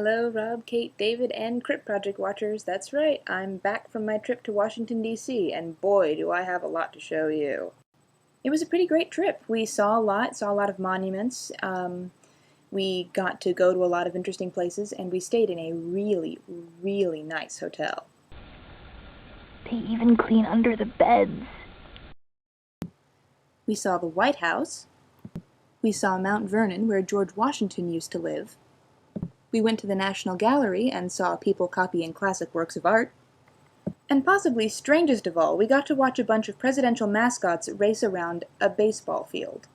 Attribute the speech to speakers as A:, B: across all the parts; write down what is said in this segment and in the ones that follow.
A: Hello, Rob, Kate, David, and Crypt Project watchers. That's right, I'm back from my trip to Washington, D.C., and boy, do I have a lot to show you. It was a pretty great trip. We saw a lot of monuments. We got to go to a lot of interesting places, and we stayed in a really, really nice hotel.
B: They even clean under the beds.
A: We saw the White House. We saw Mount Vernon, where George Washington used to live. We went to the National Gallery and saw people copying classic works of art. And possibly strangest of all, we got to watch a bunch of presidential mascots race around a baseball field.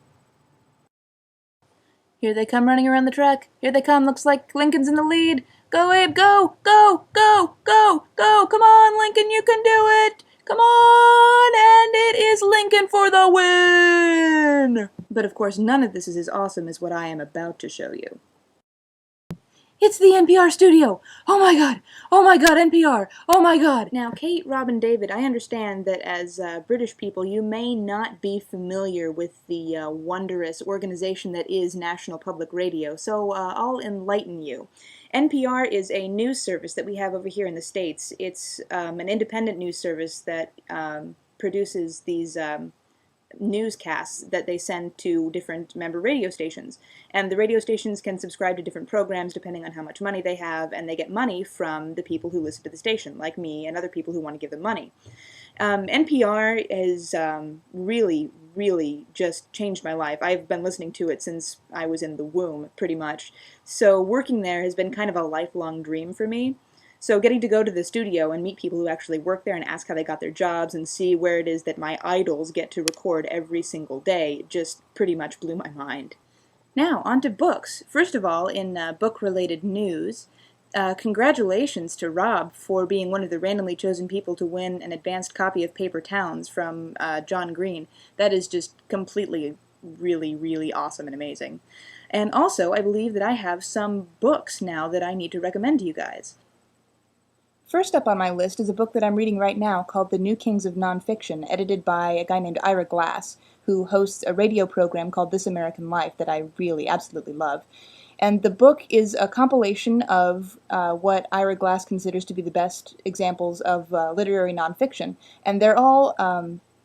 A: Here they come running around the track. Here they come. Looks like Lincoln's in the lead. Go, Abe, go, go, go, go, go. Come on, Lincoln, you can do it. Come on, and it is Lincoln for the win. But of course, none of this is as awesome as what I am about to show you. It's the NPR studio! Oh my god! Oh my god, NPR! Oh my god! Now, Kate, Rob, and David, I understand that as British people, you may not be familiar with the wondrous organization that is National Public Radio, so I'll enlighten you. NPR is a news service that we have over here in the States. It's an independent news service that produces these newscasts that they send to different member radio stations. And the radio stations can subscribe to different programs depending on how much money they have, and they get money from the people who listen to the station, like me and other people who want to give them money. NPR has really, really just changed my life. I've been listening to it since I was in the womb, pretty much. So working there has been kind of a lifelong dream for me. So getting to go to the studio and meet people who actually work there and ask how they got their jobs and see where it is that my idols get to record every single day just pretty much blew my mind. Now, on to books. First of all, in book-related news, congratulations to Rob for being one of the randomly chosen people to win an advanced copy of Paper Towns from John Green. That is just completely, really, really awesome and amazing. And also, I believe that I have some books now that I need to recommend to you guys. First up on my list is a book that I'm reading right now called The New Kings of Nonfiction, edited by a guy named Ira Glass, who hosts a radio program called This American Life that I really absolutely love. And the book is a compilation of what Ira Glass considers to be the best examples of literary nonfiction. And they're all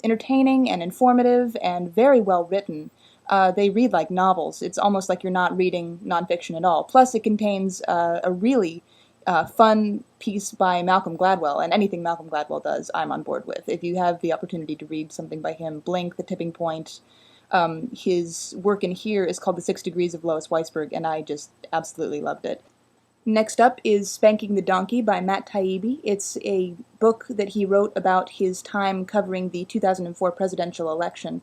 A: entertaining and informative and very well written. They read like novels. It's almost like you're not reading nonfiction at all. Plus, it contains a really fun piece by Malcolm Gladwell, and anything Malcolm Gladwell does, I'm on board with. If you have the opportunity to read something by him, Blink, The Tipping Point, his work in here is called The 6 Degrees of Lois Weisberg, and I just absolutely loved it. Next up is Spanking the Donkey by Matt Taibbi. It's a book that he wrote about his time covering the 2004 presidential election.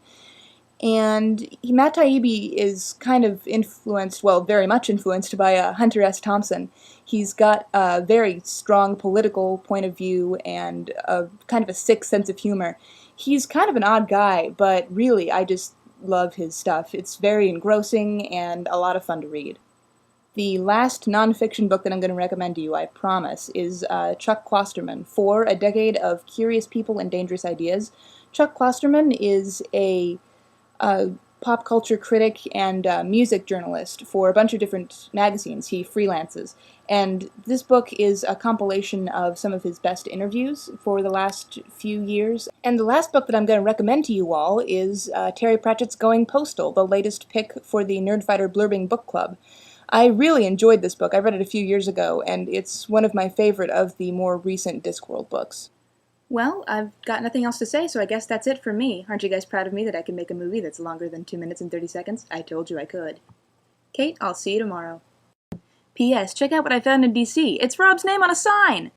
A: And Matt Taibbi is kind of influenced, well, very much influenced by Hunter S. Thompson. He's got a very strong political point of view and a kind of a sick sense of humor. He's kind of an odd guy, but really, I just love his stuff. It's very engrossing and a lot of fun to read. The last nonfiction book that I'm going to recommend to you, I promise, is Chuck Klosterman, For a Decade of Curious People and Dangerous Ideas. Chuck Klosterman is a pop culture critic and music journalist for a bunch of different magazines. He freelances. And this book is a compilation of some of his best interviews for the last few years. And the last book that I'm going to recommend to you all is Terry Pratchett's Going Postal, the latest pick for the Nerdfighter Blurbing Book Club. I really enjoyed this book. I read it a few years ago, and it's one of my favorite of the more recent Discworld books. Well, I've got nothing else to say, so I guess that's it for me. Aren't you guys proud of me that I can make a movie that's longer than 2 minutes and 30 seconds? I told you I could. Kate, I'll see you tomorrow. P.S. Check out what I found in D.C. It's Rob's name on a sign!